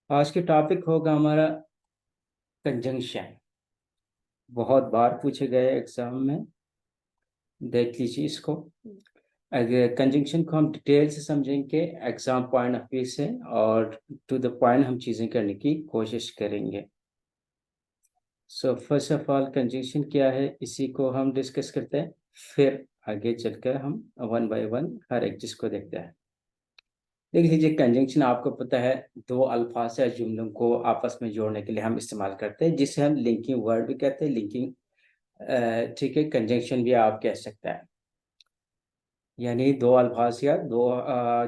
आज के टॉपिक होगा हमारा कंजंक्शन। बहुत बार पूछे गए एग्जाम में। देख लीजिए इसको। अगर कंजंक्शन को हम डिटेल से समझेंगे एग्जाम पॉइंट ऑफ व्यू से, और टू द पॉइंट हम चीज़ें करने की कोशिश करेंगे। So first of all conjunction क्या है, इसी को हम डिस्कस करते हैं। फिर आगे चलकर हम वन बाय वन हर एक चीज़ को देखते हैं। देख लीजिए, कंजंक्शन आपको पता है दो अल्फाज या जुमलों को आपस में जोड़ने के लिए हम इस्तेमाल करते हैं, जिसे हम लिंकिंग वर्ड भी कहते हैं, लिंकिंग। ठीक है, कंजंक्शन भी आप कह सकते हैं। यानी दो अल्फाज या दो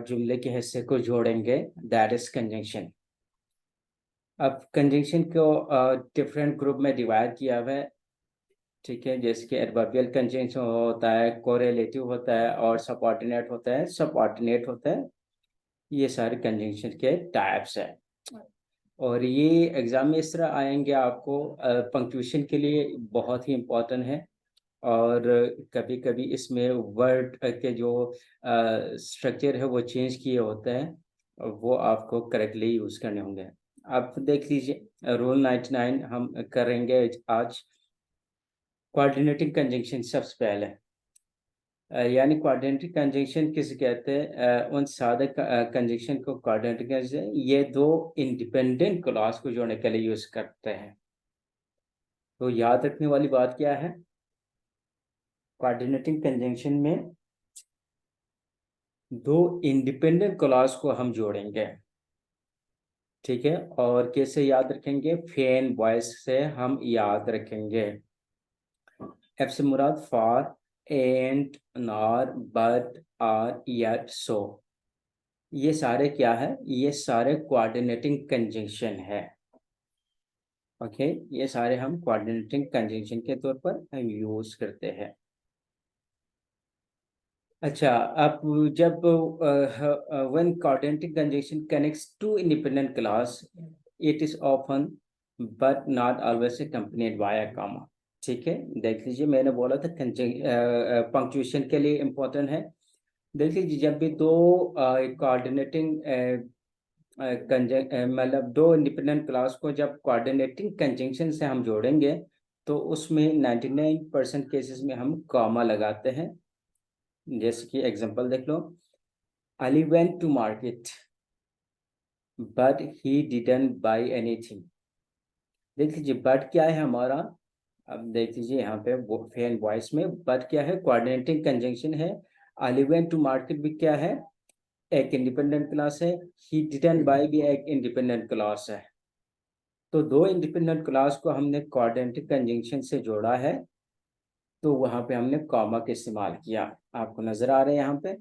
जुमले के हिस्से को जोड़ेंगे, दैट इज कंजंक्शन। अब कंजंक्शन को डिफरेंट ग्रुप में डिवाइड किया हुआ है। ठीक है, जैसे कि एडवर्बियल कंजंक्शन होता है, कोरिलेटिव होता है, और सबऑर्डिनेट होता है, सबऑर्डिनेट होता है। ये सारे कंजंक्शन के टाइप्स है। और ये एग्जाम में इस तरह आएंगे आपको, पंक्चुएशन के लिए बहुत ही इम्पोर्टेंट है। और कभी कभी इसमें वर्ड के जो स्ट्रक्चर है वो चेंज किए होते हैं, और वो आपको करेक्टली यूज़ करने होंगे। आप देख लीजिए, रूल 99 हम करेंगे आज। कोऑर्डिनेटिंग कंजंक्शन सबसे पहले। यानी कोऑर्डिनेटिंग कंजंक्शन किसे कहते हैं? उन सादे कंजंक्शन को कोऑर्डिनेटिंग कंजंक्शन ये दो इंडिपेंडेंट क्लॉज को जोड़ने के लिए यूज़ करते हैं। तो याद रखने वाली बात क्या है? कोऑर्डिनेटिंग कंजंक्शन में दो इंडिपेंडेंट क्लॉज को हम जोड़ेंगे। ठीक है, और कैसे याद रखेंगे? फैन वॉइस से हम याद रखेंगे। एफ से मुराद for, and, nor, but, or, yet, so. ये सारे क्या है? ये सारे कोऑर्डिनेटिंग कंजंक्शन है। ओके, ये सारे हम कोऑर्डिनेटिंग कंजंक्शन के तौर पर हम यूज करते हैं। अच्छा, अब जब when coordinating conjunction connects two independent class, it is often but not always accompanied by a comma। ठीक है, देख लीजिए, मैंने बोला था पंक्चुएशन के लिए इम्पोर्टेंट है। देख लीजिए, जब भी दो कोऑर्डिनेटिंग मतलब दो इंडिपेंडेंट क्लास को जब कोऑर्डिनेटिंग कंजंक्शन से हम जोड़ेंगे, तो उसमें 99% केसेस में हम कॉमा लगाते हैं। जैसे कि एग्जांपल देख लो, Ali went to market but he didn't buy anything. देख लीजिए, बट क्या है हमारा? अब देख लीजिए यहाँ पे फैन वॉइस में बट क्या है? कोऑर्डिनेटिंग कंजंक्शन है। अली वेंट टू मार्केट भी क्या है? एक इंडिपेंडेंट क्लास है। ही डिडंट बाय भी एक इंडिपेंडेंट क्लास है। तो दो इंडिपेंडेंट क्लास को हमने कोऑर्डिनेटिंग कंजंक्शन से जोड़ा है, तो वहां पे हमने कॉमा का इस्तेमाल किया। आपको नजर आ रहे हैं यहाँ पे।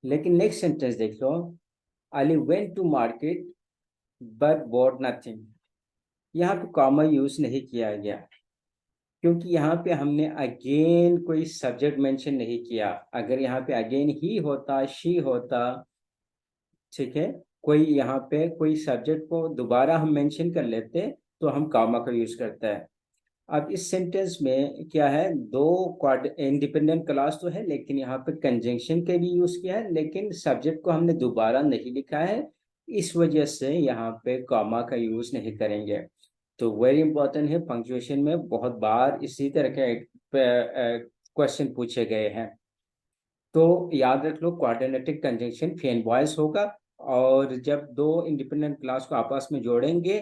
लेकिन नेक्स्ट सेंटेंस देख लो, Ali went to market but bought nothing. यहाँ पे कॉमा यूज नहीं किया गया, क्योंकि यहाँ पे हमने अगेन कोई सब्जेक्ट मेंशन नहीं किया। अगर यहाँ पे अगेन ही होता, शी होता, ठीक है, कोई यहाँ पे कोई सब्जेक्ट को दोबारा हम मेंशन कर लेते, तो हम कॉमा का यूज करते हैं। अब इस सेंटेंस में क्या है? दो इंडिपेंडेंट क्लास तो है, लेकिन यहाँ पे कंजंक्शन के भी यूज किया है, लेकिन सब्जेक्ट को हमने दोबारा नहीं लिखा है। इस वजह से यहाँ पे कॉमा का यूज नहीं करेंगे। तो वेरी इंपॉर्टेंट है, पंक्चुएशन में बहुत बार इसी तरह के क्वेश्चन पूछे गए हैं। तो याद रख लो, कोऑर्डिनेटिंग कंजंक्शन फेन वॉइस होगा। और जब दो इंडिपेंडेंट क्लास को आपस में जोड़ेंगे,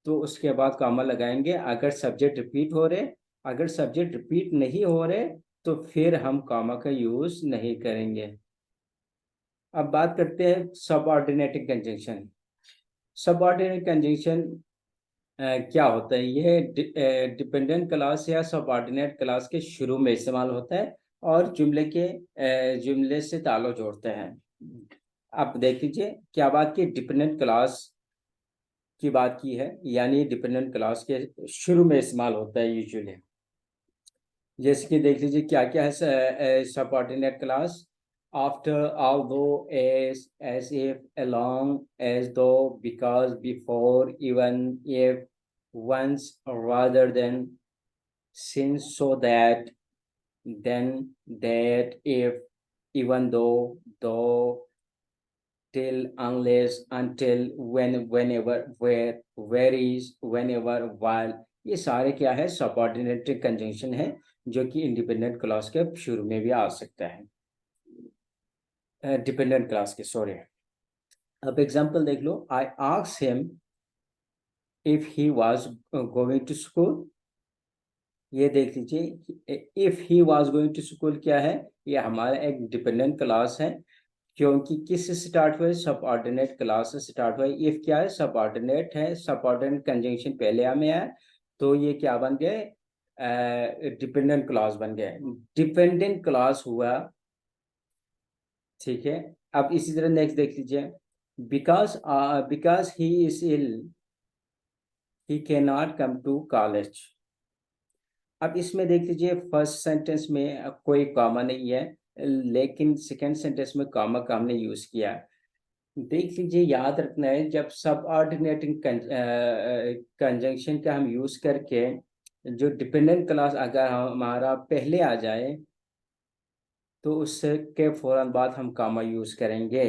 तो उसके बाद कॉमा लगाएंगे अगर सब्जेक्ट रिपीट हो रहे। अगर सब्जेक्ट रिपीट नहीं हो रहे, तो फिर हम कॉमा का यूज नहीं करेंगे। अब बात करते हैं सबऑर्डिनेटिंग कंजंक्शन। सबऑर्डिनेट कंजंक्शन क्या होता है? ये डिपेंडेंट क्लास या सबऑर्डिनेट क्लास के शुरू में इस्तेमाल होता है, और जुमले से ताल्लुक जोड़ते हैं। आप देख लीजिए, क्या बात की? डिपेंडेंट क्लास की बात की है, यानी डिपेंडेंट क्लास के शुरू में इस्तेमाल होता है यूजुअली। जैसे कि देख लीजिए क्या क्या है subordinate class. After, although, as if, along, as though, because, before, even, if, once, rather than, since, so that, then, that, if, even though, till, unless, until, when, whenever, where is, whenever, while, ये सारे क्या है, subordinate conjunction है जो कि independent clause के शुरू में भी आ सकता है, डिपेंडेंट क्लॉज के, सॉरी। अब एग्जांपल देख लो, I asked him if he was going to school. ये देख लीजिए, if he was going to school क्या है, ये हमारा एक डिपेंडेंट क्लॉज है, क्योंकि किस से स्टार्ट हुआ है, सबऑर्डिनेट क्लास से स्टार्ट हुआ है। इफ क्या है, सबऑर्डिनेट है, सबऑर्डिनेट कंजंक्शन पहले हमें आया, तो ये क्या बन गए, डिपेंडेंट क्लॉज बन गए, डिपेंडेंट क्लॉज हुआ। ठीक है, अब इसी तरह नेक्स्ट देख लीजिए, because because he is ill he can not come to college. अब इसमें देख लीजिए, फर्स्ट सेंटेंस में कोई कॉमा नहीं है, लेकिन सेकेंड सेंटेंस में कॉमा का हमने यूज किया। देख लीजिए, याद रखना है, जब सब ऑर्डिनेटिंग कंजंक्शन का हम यूज करके जो डिपेंडेंट क्लास अगर हमारा पहले आ जाए, तो उससे के फौरन बाद हम कामा यूज करेंगे।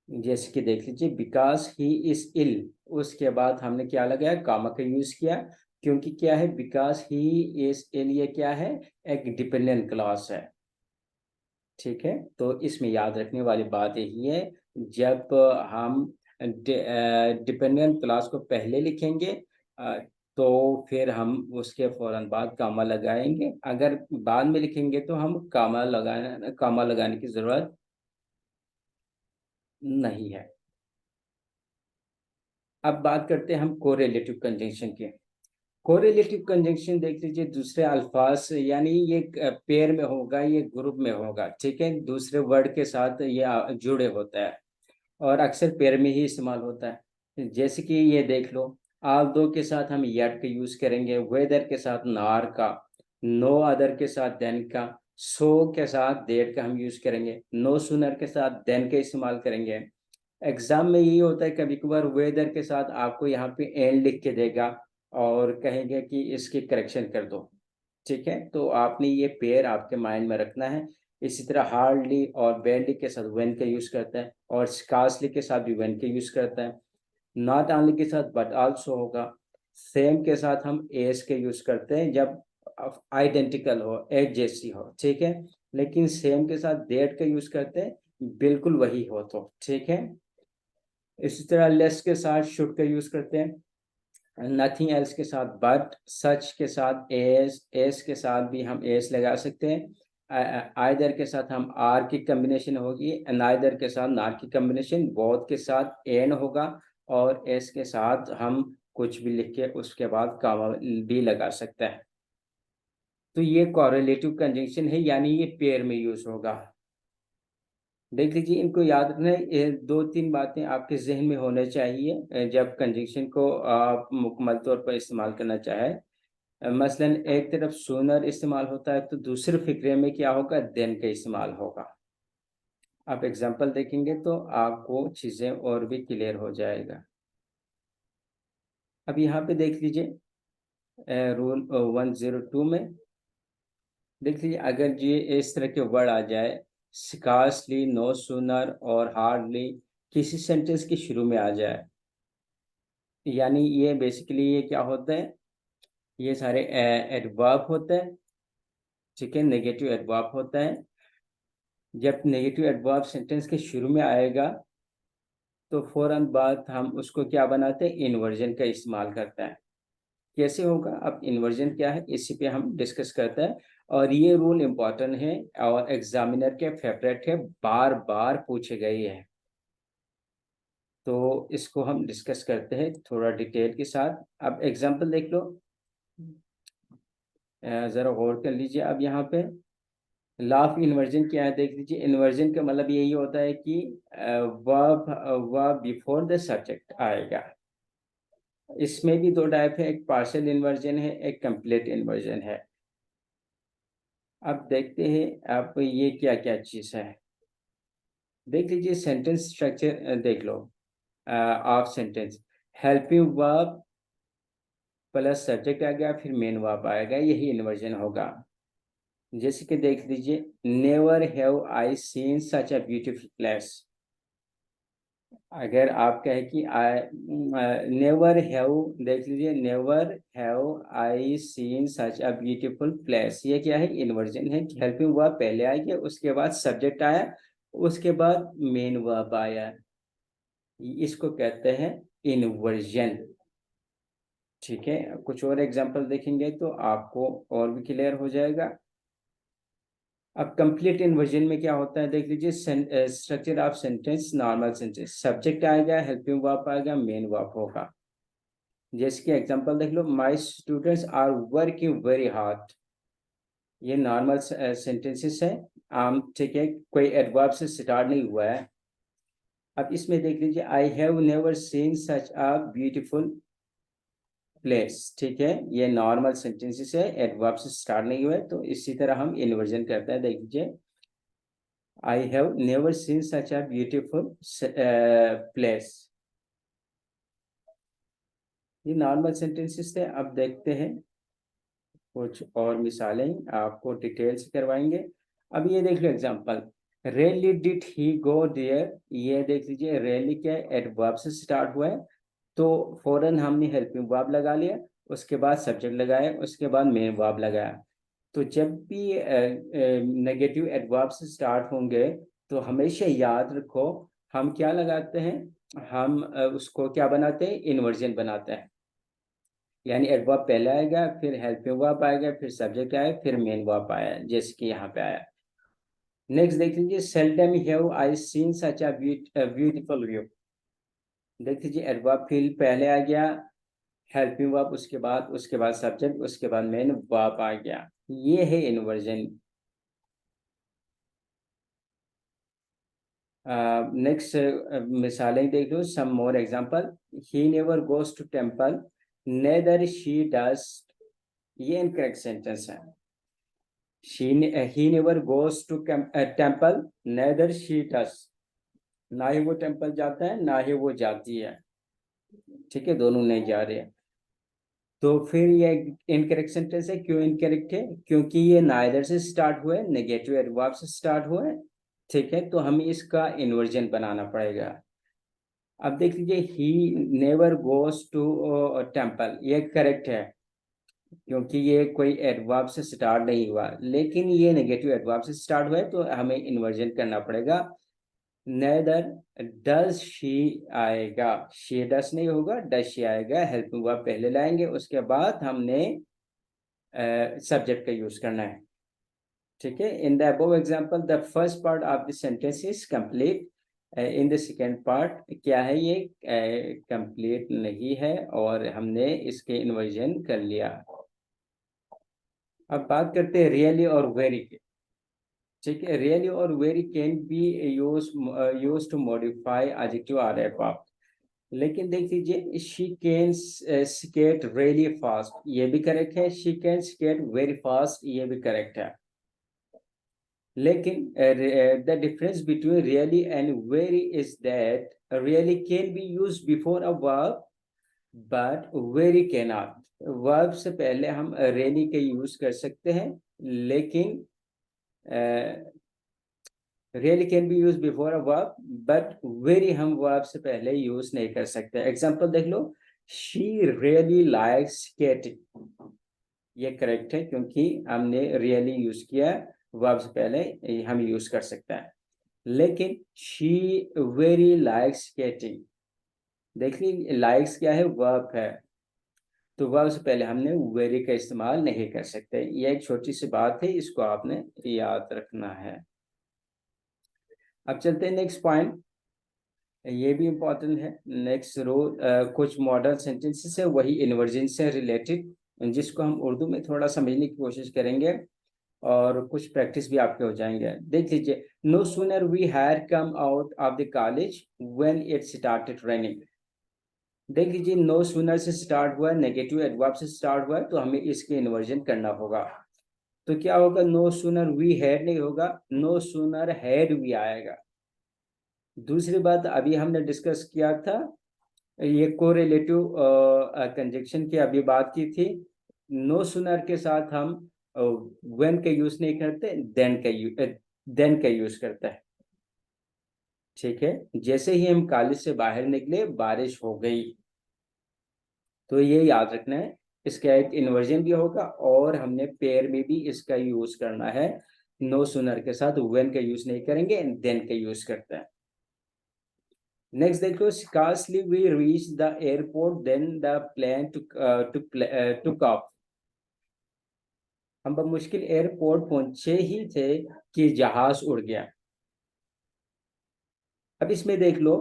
जैसे कि देख लीजिए, बिकॉज ही इज इल, उसके बाद हमने क्या लगाया, कामा का यूज किया, क्योंकि क्या है, बिकॉज ही इज इल, ये क्या है, एक डिपेंडेंट क्लास है। ठीक है, तो इसमें याद रखने वाली बात यही है, जब हम डिपेंडेंट क्लास को पहले लिखेंगे, तो फिर हम उसके फौरन बाद कामा लगाएंगे। अगर बाद में लिखेंगे तो हम कामा लगाने की जरूरत नहीं है। अब बात करते हैं हम कोरिलेटिव कंजंक्शन की। कोरिलेटिव कंजंक्शन देख लीजिए, दूसरे अल्फाज यानी ये पेयर में होगा, ये ग्रुप में होगा, ठीक है, दूसरे वर्ड के साथ ये जुड़े होता है और अक्सर पेयर में ही इस्तेमाल होता है। जैसे कि ये देख लो, आल दो के साथ हम यट का यूज करेंगे, वेदर के साथ नार का, नो अदर के साथ देन का, सो के साथ देट का हम यूज करेंगे, नो सुनर के साथ देन का इस्तेमाल करेंगे। एग्जाम में यही होता है, कभी कभार वेदर के साथ आपको यहाँ पे एंड लिख के देगा और कहेंगे कि इसकी करेक्शन कर दो। ठीक है, तो आपने ये पेयर आपके माइंड में रखना है। इसी तरह हार्डली और बैडली के साथ वेन का यूज करता है, और स्कार्सली के साथ भी वेन का यूज करता है। नॉट ओनली के साथ बट आल्सो होगा। सेम के साथ हम एस के यूज करते हैं जब आइडेंटिकल हो, एक जैसी हो, ठीक है। लेकिन सेम के साथ डेट का यूज करते हैं, बिल्कुल वही हो तो, ठीक है। इसी तरह लेस के साथ शुड का यूज करते हैं, नथिंग एल्स के साथ बट, सच के साथ एस के साथ भी हम एस लगा सकते हैं। आइदर के साथ हम आर की कम्बिनेशन होगी, नाइदर के साथ नार की कम्बिनेशन, बोथ के साथ एन होगा, और एस के साथ हम कुछ भी लिख के उसके बाद कामा भी लगा सकते हैं। तो ये कॉरेलेटिव कंजंक्शन है, यानी ये पेयर में यूज होगा। देख लीजिए, इनको याद रखना है, ये दो तीन बातें आपके जहन में होने चाहिए जब कंजंक्शन को आप मुकम्मल तौर पर इस्तेमाल करना चाहे। मसलन एक तरफ सूनर इस्तेमाल होता है, तो दूसरे फिक्रे में क्या होगा, देन का इस्तेमाल होगा। आप एग्जांपल देखेंगे तो आपको चीज़ें और भी क्लियर हो जाएगा। अब यहाँ पे देख लीजिए, रूल 102 में देख लीजिए, अगर ये इस तरह के वर्ड आ जाए, स्कार्सली, नो सूनर और हार्डली किसी सेंटेंस के शुरू में आ जाए, यानी ये बेसिकली ये क्या होता है, ये सारे एडवर्ब होते हैं, ठीक है, नेगेटिव एडवर्ब होता है। जब नेगेटिव एडवर्ब सेंटेंस के शुरू में आएगा, तो फौरन बाद हम उसको क्या बनाते हैं, इन्वर्जन का इस्तेमाल करते हैं। कैसे होगा, अब इन्वर्जन क्या है, इसी पे हम डिस्कस करते हैं। और ये रूल इम्पोर्टेंट है और एग्जामिनर के फेवरेट है, बार बार पूछे गए हैं, तो इसको हम डिस्कस करते हैं थोड़ा डिटेल के साथ। अब एग्जांपल देख लो, ज़रा गौर कर लीजिए। अब यहाँ पे लॉ ऑफ इन्वर्जन क्या है, देख लीजिए। इन्वर्जन का मतलब यही होता है कि वर्ब बिफोर द सब्जेक्ट आएगा। इसमें भी दो टाइप है, एक पार्शियल इन्वर्जन है, एक कंप्लीट इन्वर्जन है। अब देखते हैं आप ये क्या क्या चीज़ है। देख लीजिए, सेंटेंस स्ट्रक्चर देख लो, of sentence, helping verb plus subject आ गया, फिर मेन वर्ब आएगा, यही इन्वर्जन होगा। जैसे कि देख लीजिए, never have I seen such a beautiful place. अगर आप कहें कि आई नेवर हैव, देख लीजिए, never have I seen such a beautiful place, ये क्या है? इन्वर्जन है। हेल्पिंग वर्ब पहले आ गया, उसके बाद सब्जेक्ट आया, उसके बाद मेन वर्ब आया, इसको कहते हैं इन्वर्जन। ठीक है, कुछ और एग्जांपल देखेंगे तो आपको और भी क्लियर हो जाएगा। अब कंप्लीट इन्वर्जन में क्या होता है देख लीजिए, structure of sentence, normal sentence, subject आएगा, हेल्पिंग वर्ब आएगा, मेन वर्ब होगा। जैसे कि एग्जांपल देख लो, my students are working very hard, ये नॉर्मल सेंटेंसेस है, आम, ठीक है, कोई एडवर्ब से स्टार्ट नहीं हुआ है। अब इसमें देख लीजिए, I have never seen such a beautiful place, ठीक है, ये नॉर्मल सेंटेंसेस है, एडवर्ब से स्टार्ट नहीं हुआ है, तो इसी तरह हम इन्वर्जन करते हैं। देख लीजिए, I have never seen such a beautiful place, ये नॉर्मल सेंटेंसेस थे। अब देखते हैं कुछ और मिसालें, आपको डिटेल से करवाएंगे। अब ये देख लो example, rarely did he go there, ये देख लीजिए, रेयरली क्या है? एडवर्ब से स्टार्ट हुआ है, तो फौरन हमने हेल्पिंग वर्ब लगा लिया, उसके बाद सब्जेक्ट लगाया, उसके बाद मेन वर्ब लगाया। तो जब भी नेगेटिव एडवर्ब से स्टार्ट होंगे तो हमेशा याद रखो, हम क्या लगाते हैं? हम उसको क्या बनाते हैं? इन्वर्जन बनाते हैं। यानी एडवर्ब पहले आएगा, फिर हेल्पिंग वर्ब आएगा, फिर सब्जेक्ट आएगा, फिर मेन वर्ब आया, जैसे कि यहाँ पे आया। नेक्स्ट देख लीजिए, seldom have I seen such a beautiful view, देख लीजिए, एडवर्ब फिर पहले आ गया, हेल्पिंग वर्ब उसके बाद सब्जेक्ट, उसके बाद मेन वर्ब आ गया, ये है इन्वर्जन। नेक्स्ट मिसालें देख लो, some more example, he never goes to temple, neither she does, ये इनकरेक्ट सेंटेंस है। he never goes to temple, neither she does, ना ही वो टेम्पल जाता है, ना ही वो जाती है, ठीक है, दोनों नहीं जा रहे हैं। तो फिर ये इनकरेक्ट सेंटेंस है। क्यों इनकरेक्ट है? क्योंकि ये नाइदर से स्टार्ट हुआ है, नेगेटिव एडवर्ब से स्टार्ट हुआ है, ठीक है, तो हमें इसका इन्वर्जन बनाना पड़ेगा। अब देख लीजिए, he never goes to temple, ये करेक्ट है, क्योंकि ये कोई एडवर्ब से स्टार्ट नहीं हुआ, लेकिन ये नेगेटिव एडवर्ब से स्टार्ट हुआ है, तो हमें इन्वर्जन करना पड़ेगा। नेदर डज शी आएगा, शी डस नहीं होगा, डज शी आएगा, हेल्पिंग वर्ब पहले लाएंगे, उसके बाद हमने सब्जेक्ट का यूज करना है, ठीक है। In the above example the first part of the sentence is complete, in the second part क्या है? ये कंप्लीट नहीं है, और हमने इसके इन्वर्जन कर लिया। अब बात करते हैं रियली और वेरी की, ठीक है। रियली और very can be use to modify adjective और एडवर्ब, लेकिन देख लीजिए, she can skate really fast, ये भी करेक्ट है, she can skate very fast, ये भी करेक्ट है। लेकिन the difference between really and very is that really can be use before a verb but very can not, verb से पहले हम रियली के यूज कर सकते हैं, लेकिन really can be use before a verb, but very हम verb से पहले यूज नहीं कर सकते। एग्जांपल देख लो, शी रियली लाइक्स स्केटिंग, ये करेक्ट है, क्योंकि हमने रियली यूज किया, वर्ब से पहले हम यूज कर सकते हैं। लेकिन शी वेरी लाइक्स स्केटिंग, देख ली, लाइक्स क्या है? वर्ब है, तो वर्ब से पहले हमने वेरी का इस्तेमाल नहीं कर सकते। ये एक छोटी सी बात है, इसको आपने याद रखना है। अब चलते हैं नेक्स्ट पॉइंट, ये भी इम्पोर्टेंट है। नेक्स्ट रो, कुछ मॉडर्न सेंटेंसेस है वही इन्वर्जन से रिलेटेड, जिसको हम उर्दू में थोड़ा समझने की कोशिश करेंगे, और कुछ प्रैक्टिस भी आपके हो जाएंगे। देख लीजिए, no sooner we had come out of the college when it started raining, देख लीजिए, नो सूनर से स्टार्ट हुआ है, नेगेटिव एडवर्ब से स्टार्ट हुआ है, तो हमें इसके इन्वर्जन करना होगा। तो क्या होगा? नो सूनर वी हैड नहीं होगा, नो सूनर हैड वी आएगा। दूसरी बात, अभी हमने डिस्कस किया था, ये कोरिलेटिव कंजक्शन की अभी बात की थी, नो सूनर के साथ हम व्हेन का यूज नहीं करते, देन का यूज करते हैं, ठीक है, जैसे ही हम कॉलेज से बाहर निकले बारिश हो गई। तो ये याद रखना है, इसका एक इन्वर्जन भी होगा और हमने पेयर में भी इसका यूज करना है। नो सुनर के साथ व्हेन का यूज नहीं करेंगे, देन का यूज करते हैं। नेक्स्ट देख लो, scarcely we reached the airport then the plane took off। हम मुश्किल एयरपोर्ट पहुंचे ही थे कि जहाज उड़ गया। अब इसमें देख लो,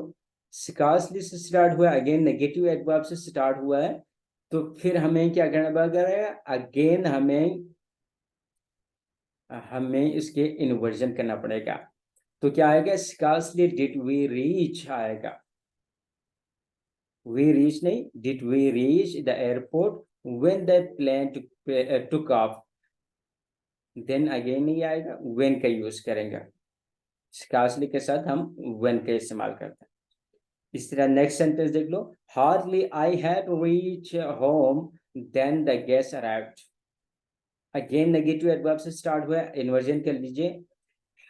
scarcely से स्टार्ट हुआ, अगेन नेगेटिव एडवर्ब से स्टार्ट हुआ है, तो फिर हमें क्या करना पड़ेगा, अगेन हमें इसके इन्वर्जन करना पड़ेगा। तो क्या आएगा, scarcely did we reach आएगा, we reach नहीं, did we reach the airport when the plane took off, then again नहीं आएगा, when का यूज करेंगे। scarcely के साथ हम when का इस्तेमाल करते हैं। इस तरह नेक्स्ट सेंटेंस देख लो, hardly I had reached home then the guest arrived। Again negative adverb से स्टार्ट हुआ है, इन्वर्जन कर लीजिए,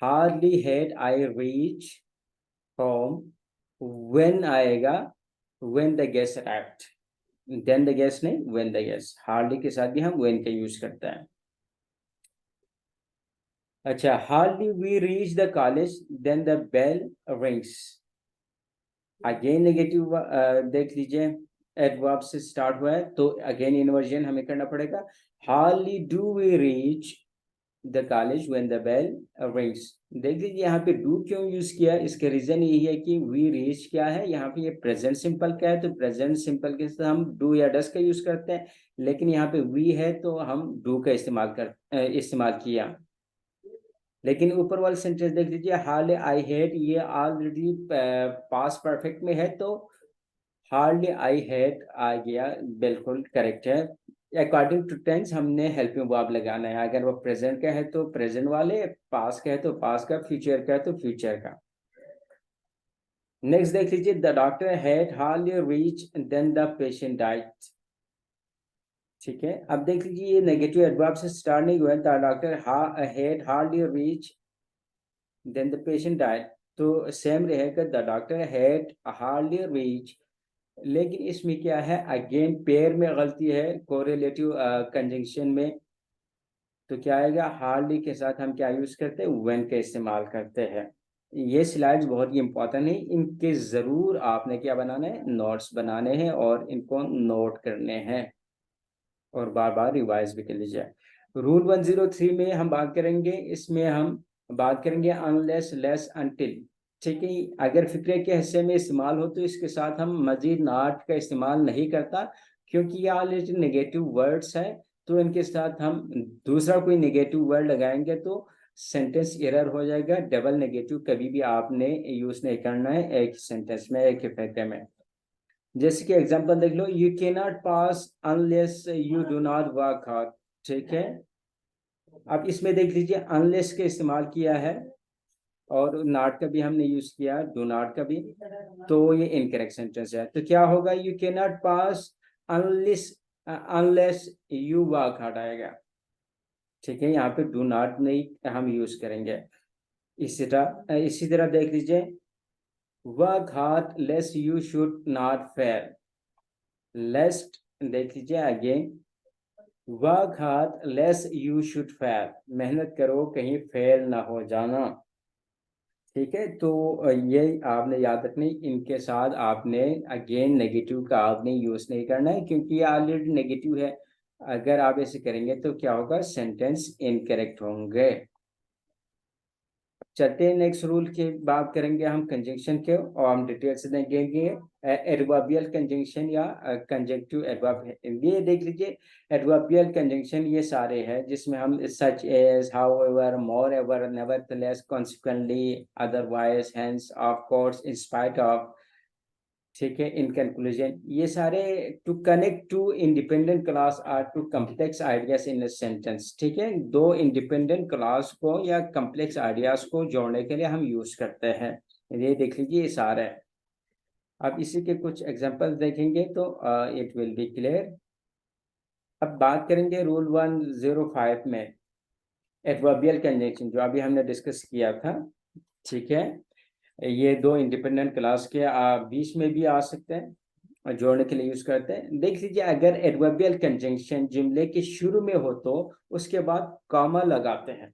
hardly had I reached home when आएगा when the guest arrived, then the guest नहीं, when the guest। hardly के साथ भी हम when का यूज करते हैं। अच्छा, hardly we reach the college then the bell rings। Again negative देख लीजिए, एडवर्ब से स्टार्ट हुआ है, तो अगेन इन्वर्जन हमें करना पड़ेगा, hardly do we reach the college when the bell rings. देख लीजिए यहाँ पे डू क्यों यूज किया, इसके रीजन यही है कि वी रीच क्या है, यहाँ पे ये प्रेजेंट सिंपल का है, तो प्रेजेंट सिंपल के साथ हम डू या डस का यूज करते हैं, लेकिन यहाँ पे वी है तो हम डू का इस्तेमाल किया। लेकिन ऊपर वाला सेंटेंस देख लीजिए, हार्डली आई हेड, ये ऑलरेडी पास्ट परफेक्ट में है, तो हार्डली आई हेड आ गया, बिल्कुल करेक्ट है। अकॉर्डिंग टू टेंस हमने हेल्पिंग वर्ब लगाना है, अगर वो प्रेजेंट का है तो प्रेजेंट वाले, पास का है तो पास का, फ्यूचर का है तो फ्यूचर का। नेक्स्ट देख लीजिए, the doctor had hardly reach then the patient died. ठीक है, अब देख लीजिए ये नेगेटिव एडवर्ब से स्टार्ट नहीं हुआ है, the doctor had hardly reach then the patient died, तो सेम रहेगा, the doctor had hardly reach. लेकिन इसमें क्या है, अगेन पेयर में गलती है, कोरिलेटिव कंजंक्शन में, तो क्या आएगा, हार्डली के साथ हम क्या यूज करते हैं, व्हेन का इस्तेमाल करते हैं। ये स्लाइड्स बहुत ही इंपॉर्टेंट है, इनके जरूर आपने क्या बनाना है, नोट्स बनाने हैं और इनको नोट करने हैं और बार बार रिवाइज भी कर लीजिए। रूल 103 में हम बात करेंगे, इसमें हम बात करेंगे अनलेस लेस अनटिल। ठीक है, अगर फिक्रे के हिस्से में इस्तेमाल हो तो इसके साथ हम मजीद नॉट का इस्तेमाल नहीं करता, क्योंकि ये ऑलरेडी नेगेटिव वर्ड्स है, तो इनके साथ हम दूसरा कोई नेगेटिव वर्ड लगाएंगे तो सेंटेंस एरर हो जाएगा। डबल नेगेटिव कभी भी आपने यूज नहीं करना है एक सेंटेंस में, एक फिक्रे में। जैसे कि एग्जांपल देख लो, you can not pass unless you do not work hard. ठीक है, अब इसमें देख लीजिए अनलेस के इस्तेमाल किया है और नॉट का भी हमने यूज किया, डू नॉट का भी, तो ये इनकरेक्ट सेंटेंस है। तो क्या होगा, you can not pass unless unless you work hard आएगा। ठीक है, यहाँ पे डू नॉट नहीं हम यूज करेंगे। इसी तरह देख लीजिए, work hard lest you should not fail. Lest देख लीजिए again, work hard lest you should fail, मेहनत करो कहीं फेल ना हो जाना। ठीक है, तो ये आपने याद रखनी, इनके साथ आपने अगेन नेगेटिव का आपने यूज नहीं करना है, क्योंकि ये ऑलरेडी नेगेटिव है। अगर आप ऐसे करेंगे तो क्या होगा, सेंटेंस इनकरेक्ट होंगे। चलते हैं नेक्स्ट रूल की बात करेंगे हम कंजंक्शन के, और हम डिटेल से देखेंगे एडवर्बियल कंजंक्शन या कंजंक्टिव एडवर्ब। ये देख लीजिए, एडवर्बियल कंजंक्शन ये सारे हैं जिसमें हम such as, however, moreover, nevertheless, consequently, otherwise, hence, of course, in spite of. ठीक है, इन कंक्लूजन, ये सारे to connect two independent clause or two complex ideas in sentence. ठीक है, दो इंडिपेंडेंट क्लास को या कम्प्लेक्स आइडियाज को जोड़ने के लिए हम यूज करते हैं। ये देख लीजिए, ये सारा है। अब इसी के कुछ एग्जांपल्स देखेंगे तो इट विल बी क्लियर। अब बात करेंगे रूल 105 में एडवर्बियल कंजंक्शन, जो अभी हमने डिस्कस किया था। ठीक है, ये दो इंडिपेंडेंट क्लास के बीच में भी आ सकते हैं और जोड़ने के लिए यूज करते हैं। देख लीजिए, अगर एडवर्बियल कंजंक्शन जुमले के शुरू में हो तो उसके बाद कॉमा लगाते हैं,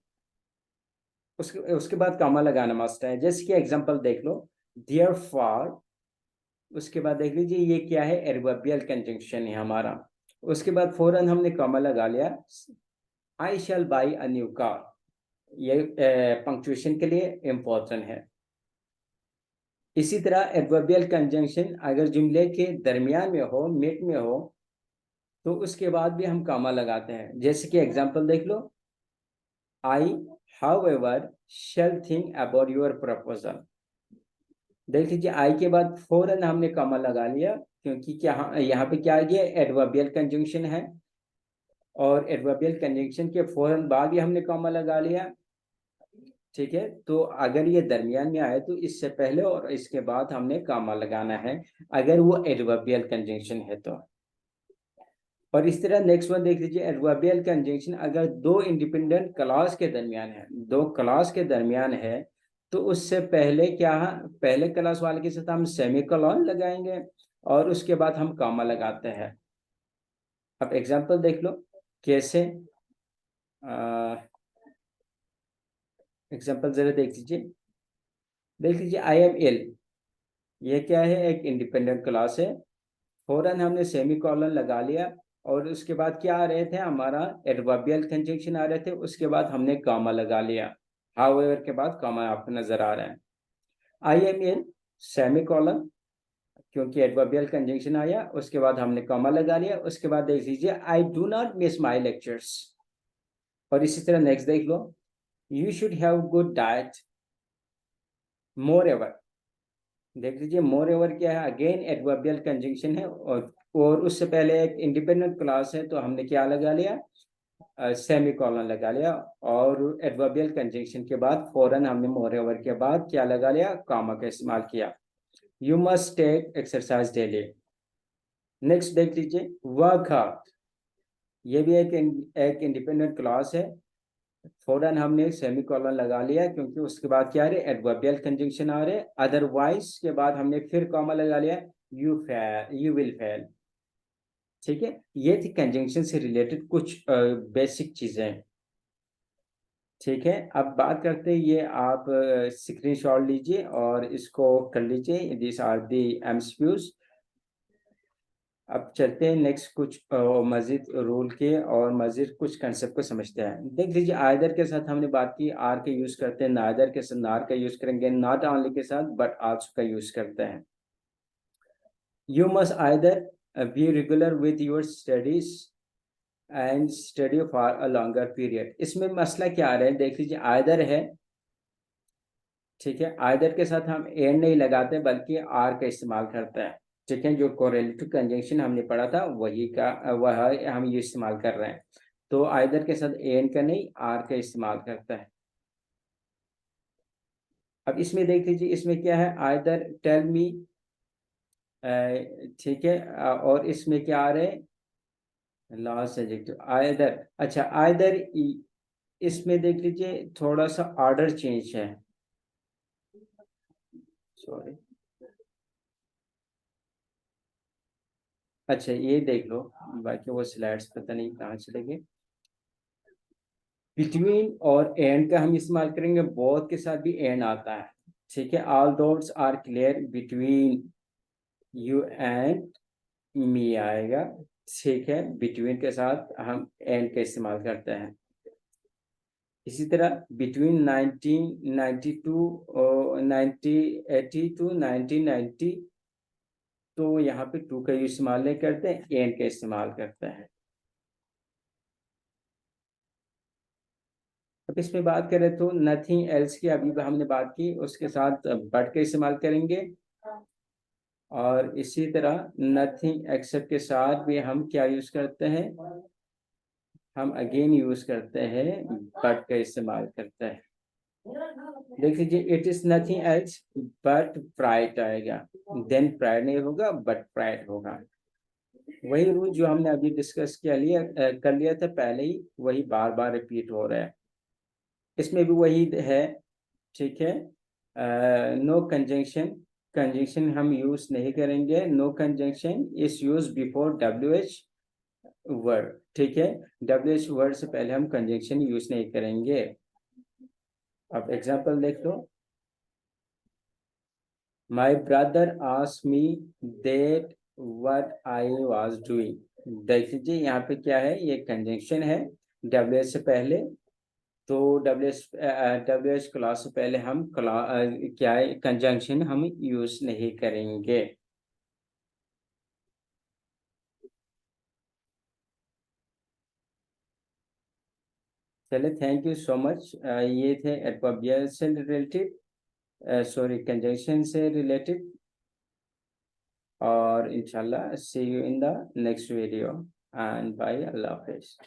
उसके बाद कॉमा लगाना मस्ट है। जैसे कि एग्जांपल देख लो, देयरफॉर, उसके बाद देख लीजिए ये क्या है, एडवर्बियल कंजंक्शन है हमारा। उसके बाद फौरन हमने कॉमा लगा लिया, आई शैल बाई अ न्यू कार। ये पंक्चुएशन के लिए इंपॉर्टेंट है। इसी तरह एडवर्बियल कंजंक्शन अगर जुमले के दरमियान में हो, मिड में हो, तो उसके बाद भी हम कॉमा लगाते हैं। जैसे कि एग्जांपल देख लो, I however shall think about your proposal. देख लीजिए, आई के बाद फौरन हमने कॉमा लगा लिया, क्योंकि क्या यहाँ पे क्या आ गया, एडवर्बियल कंजंक्शन है, और एडवर्बियल कंजंक्शन के फौरन बाद ही हमने कॉमा लगा लिया। ठीक है, तो अगर ये दरमियान में आए तो इससे पहले और इसके बाद हमने कॉमा लगाना है, अगर वो एडवर्बियल कंजंक्शन है तो। और इस तरह नेक्स्ट वन देख लीजिए, एडवर्बियल कंजंक्शन अगर दो इंडिपेंडेंट क्लॉज के दरमियान है, दो क्लॉज के दरमियान है, तो उससे पहले क्या, पहले क्लॉज वाले के साथ हम सेमीकोलन लगाएंगे और उसके बाद हम कॉमा लगाते हैं। अब एग्जांपल देख लो कैसे, एग्जांपल जरा देख लीजिए, आई एम इल, ये क्या है, एक इंडिपेंडेंट क्लॉज है। फौरन हमने सेमी कॉलन लगा लिया और उसके बाद क्या आ रहे थे, हमारा एडवर्बियल कंजंक्शन आ रहे थे, उसके बाद हमने कॉमा लगा लिया। हाउएवर के बाद कॉमा आपको नजर आ रहा है। I am in semi colon, क्योंकि एडवर्बियल कंजंक्शन आया, उसके बाद हमने कॉमा लगा लिया। उसके बाद देख लीजिए, I do not miss my lectures. और इसी तरह नेक्स्ट देख लो, you should have good diet moreover. देख लीजिए, मोर एवर क्या है, अगेन एडवर्बियल कंजंक्शन है, और उससे पहले एक इंडिपेंडेंट क्लास है, तो हमने क्या लगा लिया, सेमी कॉलन लगा लिया। और एडवर्बियल कंजंक्शन के बाद फौरन हमने मोर एवर के बाद क्या लगा लिया, कॉमा का इस्तेमाल किया। You must take exercise daily. Next देख लीजिए, वर्क हार्ड, ये भी एक इंडिपेंडेंट क्लास है। फौरन हमने सेमी कॉलन लगा लिया, क्योंकि उसके बाद क्या आ रहे, एडवर्बियल कंजंक्शन आ रहे। अदरवाइज के बाद हमने फिर कॉमा लगा लिया, यू विल फेल। ठीक है, ये थी कंजंक्शन से रिलेटेड कुछ बेसिक चीजें। ठीक है, अब बात करते हैं, ये आप स्क्रीनशॉट लीजिए और इसको कर लीजिए, दिस आर दी एमसीक्यूज। अब चलते हैं नेक्स्ट कुछ मजीद रूल के और मजीद कुछ कंसेप्ट को समझते हैं। देख लीजिए, आइदर के साथ हमने बात की, आर का यूज करते हैं, नाइदर के साथ नार का यूज करेंगे, नॉट ओनली के साथ बट आल्सो का यूज करते हैं। You must either be regular with your studies and study for a longer period. इसमें मसला क्या आ रहा है, देख लीजिए, आइदर है, ठीक है, आइदर के साथ हम एंड नहीं लगाते बल्कि आर का इस्तेमाल करते हैं। ठीक है, जो कोरिलेटिव कंजंक्शन हमने पढ़ा था वही का वह हम ये इस्तेमाल कर रहे हैं। तो आइदर के साथ एंड का नहीं, आर का इस्तेमाल करता है। अब इसमें देख लीजिए, इसमें क्या है, आइदर टेल मी, ठीक है, और इसमें क्या आ रहे हैं, लास्ट एडजेक्टिव आइदर। अच्छा, आइदर इसमें देख लीजिए थोड़ा सा ऑर्डर चेंज है, सॉरी। अच्छा, ये देख लो, बाकी वो स्लाइड्स पता नहीं कहाँ चले गए। बिटवीन और एंड का हम इस्तेमाल करेंगे, बोथ के साथ भी एंड आता है। ठीक है, all doubts are clear between you and me आएगा। ठीक है, बिटवीन के साथ हम एंड का इस्तेमाल करते हैं। इसी तरह बिटवीन 1992 और 1980 टू 1990, तो यहाँ पे टू का इस्तेमाल नहीं करते, एंड का इस्तेमाल करते हैं। अब इसमें बात करें तो नथिंग एल्स की अभी हमने बात की, उसके साथ बट का इस्तेमाल करेंगे। और इसी तरह नथिंग एक्सेप्ट के साथ भी हम क्या यूज करते हैं, हम अगेन यूज करते हैं, बट का इस्तेमाल करते हैं। देख लीजिए, it is nothing else but pride आएगा, देन प्राइड नहीं होगा बट प्राइड होगा। वही रूल जो हमने अभी डिस्कस कर लिया था पहले ही, वही बार बार रिपीट हो रहा है। इसमें भी वही है। ठीक है, नो कंजंक्शन, कंजंक्शन हम यूज नहीं करेंगे। No conjunction is use before WH word, ठीक है। WH वर्ड से पहले हम कंजंक्शन यूज नहीं करेंगे। अब एग्जांपल देख लो। My brother asked me that what I was doing. देख लीजिए यहाँ पे क्या है, ये कंजंक्शन है WH से पहले। तो WH क्लास से पहले हम क्या है, कंजंक्शन हम यूज नहीं करेंगे। चले, थैंक यू सो मच। ये थे एडवर्बियल से रिलेटेड, सॉरी कंजंक्शन से रिलेटेड। और इंशाल्लाह see you in the next video and bye, अल्लाह हाफिज।